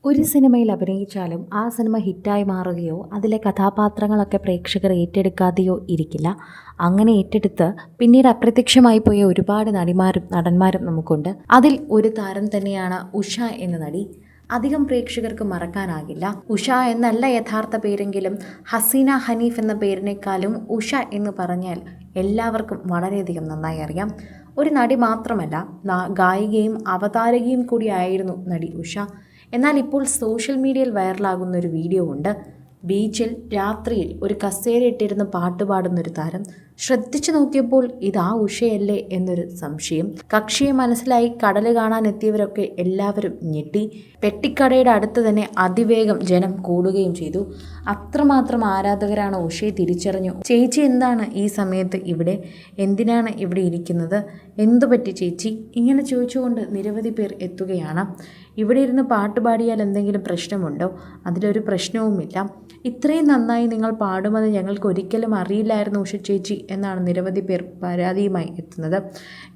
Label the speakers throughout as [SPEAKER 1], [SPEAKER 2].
[SPEAKER 1] ഒരു സിനിമയിൽ അഭിനയിച്ചാലും ആ സിനിമ ഹിറ്റായി മാറുകയോ അതിലെ കഥാപാത്രങ്ങളൊക്കെ പ്രേക്ഷകർ ഏറ്റെടുക്കാതെയോ ഇരിക്കില്ല. അങ്ങനെ ഏറ്റെടുത്ത് പിന്നീട് അപ്രത്യക്ഷമായി പോയ ഒരുപാട് നടിമാരും നടന്മാരും നമുക്കുണ്ട്. അതിൽ ഒരു താരം തന്നെയാണ് ഉഷ എന്ന നടി. അധികം പ്രേക്ഷകർക്ക് മറക്കാനാകില്ല. ഉഷ എന്നല്ല യഥാർത്ഥ പേരെങ്കിലും ഹസീന ഹനീഫ് എന്ന പേരിനേക്കാളും ഉഷ എന്ന് പറഞ്ഞാൽ എല്ലാവർക്കും വളരെയധികം നന്നായി അറിയാം. ഒരു നടി മാത്രമല്ല, ഗായികയും അവതാരകയും കൂടിയായിരുന്നു നടി ഉഷ. എന്നാൽ ഇപ്പോൾ സോഷ്യൽ മീഡിയയിൽ വൈറലാകുന്ന ഒരു വീഡിയോ ഉണ്ട്. ബീച്ചിൽ രാത്രിയിൽ ഒരു കസേരയിട്ടിരുന്ന് പാട്ട് പാടുന്നൊരു താരം. ശ്രദ്ധിച്ചു നോക്കിയപ്പോൾ ഇതാ ഉഷയല്ലേ എന്നൊരു സംശയം. കക്ഷിയെ മനസ്സിലായി കടല് കാണാൻ എത്തിയവരൊക്കെ എല്ലാവരും ഞെട്ടി. പെട്ടിക്കടയുടെ അടുത്ത് തന്നെ അതിവേഗം ജനം കൂടുകയും ചെയ്തു. അത്രമാത്രം ആരാധകരാണ് ഉഷയെ തിരിച്ചറിഞ്ഞു. ചേച്ചി എന്താണ് ഈ സമയത്ത് ഇവിടെ? എന്തിനാണ് ഇവിടെ ഇരിക്കുന്നത്? എന്തു പറ്റി ചേച്ചി? ഇങ്ങനെ ചോദിച്ചുകൊണ്ട് നിരവധി പേർ എത്തുകയാണ്. ഇവിടെ ഇരുന്ന് പാട്ട് പാടിയാൽ എന്തെങ്കിലും പ്രശ്നമുണ്ടോ? അതിലൊരു പ്രശ്നവുമില്ല. ഇത്രയും നന്നായി നിങ്ങൾ പാടുമെന്ന് ഞങ്ങൾക്ക് ഒരിക്കലും അറിയില്ലായിരുന്നു ഉഷ ചേച്ചി എന്നാണ് നിരവധി പേർ പരാതിയുമായി എത്തുന്നത്.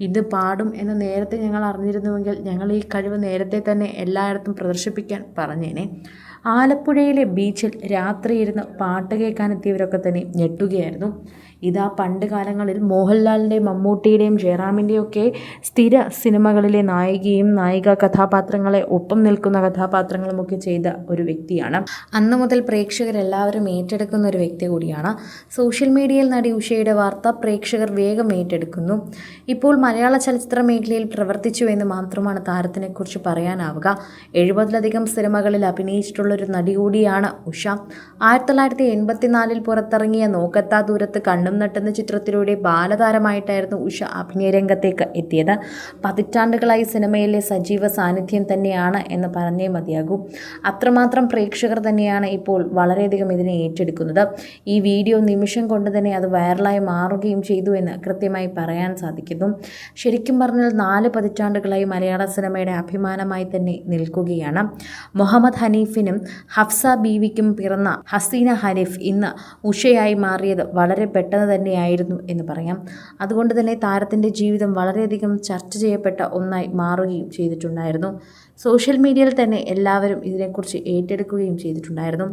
[SPEAKER 1] ഇത് പാടും എന്ന് നേരത്തെ ഞങ്ങൾ അറിഞ്ഞിരുന്നുവെങ്കിൽ ഞങ്ങൾ ഈ കഴിവ് നേരത്തെ തന്നെ എല്ലായിടത്തും പ്രദർശിപ്പിക്കാൻ പറഞ്ഞേനെ. ആലപ്പുഴയിലെ ബീച്ചിൽ രാത്രി ഇരുന്ന് പാട്ട് കേൾക്കാനെത്തിയവരൊക്കെ തന്നെ ഞെട്ടുകയായിരുന്നു. ഇതാ പണ്ട് കാലങ്ങളിൽ മോഹൻലാലിൻ്റെയും മമ്മൂട്ടിയുടെയും ജയറാമിൻ്റെയും ഒക്കെ സ്ഥിര സിനിമകളിലെ നായികയും നായിക കഥാപാത്രങ്ങളെ ഒപ്പം നിൽക്കുന്ന കഥാപാത്രങ്ങളുമൊക്കെ ചെയ്ത ഒരു വ്യക്തിയാണ്. അന്നു മുതൽ പ്രേക്ഷകരെല്ലാവരും ഏറ്റെടുക്കുന്ന ഒരു വ്യക്തി കൂടിയാണ്. സോഷ്യൽ മീഡിയയിൽ നടി ഉഷയുടെ വാർത്ത പ്രേക്ഷകർ വേഗം ഏറ്റെടുക്കുന്നു. ഇപ്പോൾ മലയാള ചലച്ചിത്ര മേഖലയിൽ പ്രവർത്തിച്ചു എന്ന് മാത്രമാണ് താരത്തിനെക്കുറിച്ച് പറയാനാവുക. 70-ലധികം സിനിമകളിൽ അഭിനയിച്ചിട്ടുള്ളൊരു നടി കൂടിയാണ് ഉഷ. 1984 പുറത്തിറങ്ങിയ നോക്കത്താ ദൂരത്ത് കണ്ണും നട്ടെന്ന ചിത്രത്തിലൂടെ ബാലതാരമായിട്ടായിരുന്നു ഉഷ അഭിനയ രംഗത്തേക്ക് എത്തിയത്. പതിറ്റാണ്ടുകളായി സിനിമയിലെ സജീവ സാന്നിധ്യം തന്നെയാണ് എന്ന് പറഞ്ഞേ മതിയാകൂ. അത്രമാത്രം പ്രേക്ഷകർ തന്നെയാണ് ഇപ്പോൾ വളരെയധികം ഇതിനെ ഏറ്റെടുക്കുന്നത്. ഈ വീഡിയോ നിമിഷം കൊണ്ട് തന്നെ അത് വൈറലായി മാറുകയും ചെയ്തു എന്ന് കൃത്യമായി പറയാൻ സാധിക്കുന്നു. ശരിക്കും പറഞ്ഞാൽ 4 പതിറ്റാണ്ടുകളായി മലയാള സിനിമയുടെ അഭിമാനമായി തന്നെ നിൽക്കുകയാണ്. മുഹമ്മദ് ഹനീഫിനും ഹഫ്സ ബീവിക്കും പിറന്ന ഹസീന ഹനീഫ് ഇന്ന് ഉഷയായി മാറിയത് വളരെ പെട്ടെന്ന് തന്നെയായിരുന്നു എന്ന് പറയാം. അതുകൊണ്ട് തന്നെ താരത്തിൻ്റെ ജീവിതം വളരെയധികം ചർച്ച ചെയ്യപ്പെട്ട ഒന്നായി മാറുകയും ചെയ്തിട്ടുണ്ടായിരുന്നു. സോഷ്യൽ മീഡിയയിൽ തന്നെ എല്ലാവരും ഇതിനെക്കുറിച്ച് ഏറ്റെടുക്കുകയും ചെയ്തിട്ടുണ്ടായിരുന്നു.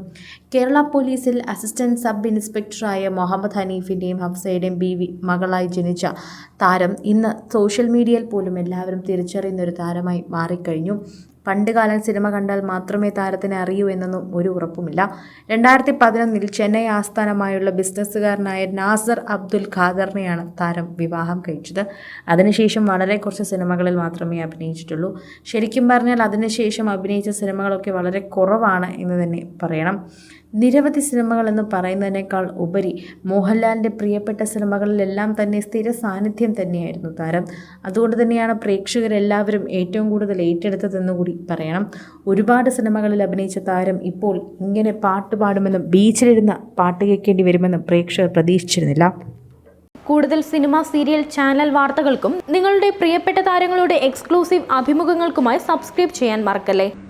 [SPEAKER 1] കേരള പോലീസിൽ അസിസ്റ്റന്റ് സബ് ഇൻസ്പെക്ടറായ മുഹമ്മദ് ഹനീഫിൻ്റെയും ഹഫ്സയുടെയും ബീവി മകളായി ജനിച്ച താരം ഇന്ന് സോഷ്യൽ മീഡിയയിൽ പോലും എല്ലാവരും തിരിച്ചറിയുന്ന ഒരു താരമായി മാറിക്കഴിഞ്ഞു. പണ്ടുകാലം സിനിമ കണ്ടാൽ മാത്രമേ താരത്തിനെ അറിയൂ എന്നൊന്നും ഒരു ഉറപ്പുമില്ല. 2011 ചെന്നൈ ആസ്ഥാനമായുള്ള ബിസിനസ്സുകാരനായ നാസർ അബ്ദുൽ ഖാദറിനെയാണ് താരം വിവാഹം കഴിച്ചത്. അതിനുശേഷം വളരെ കുറച്ച് സിനിമകളിൽ മാത്രമേ അഭിനയിച്ചിട്ടുള്ളൂ. ശരിക്കും പറഞ്ഞാൽ അതിനുശേഷം അഭിനയിച്ച സിനിമകളൊക്കെ വളരെ കുറവാണ് എന്ന് തന്നെ പറയണം. നിരവധി സിനിമകൾ എന്ന് പറയുന്നതിനേക്കാൾ ഉപരി മോഹൻലാലിൻ്റെ പ്രിയപ്പെട്ട സിനിമകളിലെല്ലാം തന്നെ സ്ഥിര സാന്നിധ്യം തന്നെയായിരുന്നു താരം. അതുകൊണ്ട് തന്നെയാണ് പ്രേക്ഷകരെല്ലാവരും ഏറ്റവും കൂടുതൽ ഏറ്റെടുത്തതെന്ന് കൂടി പറയണം. ഒരുപാട് സിനിമകളിൽ അഭിനയിച്ച താരം ഇപ്പോൾ ഇങ്ങനെ പാട്ട് പാടുമെന്നും ബീച്ചിലിരുന്ന് പാട്ട് കേൾക്കേണ്ടി വരുമെന്നും പ്രേക്ഷകർ പ്രതീക്ഷിച്ചിരുന്നില്ല.
[SPEAKER 2] കൂടുതൽ സിനിമ, സീരിയൽ, ചാനൽ വാർത്തകൾക്കും നിങ്ങളുടെ പ്രിയപ്പെട്ട താരങ്ങളുടെ എക്സ്ക്ലൂസീവ് അഭിമുഖങ്ങൾക്കുമായി സബ്സ്ക്രൈബ് ചെയ്യാൻ മറക്കല്ലേ.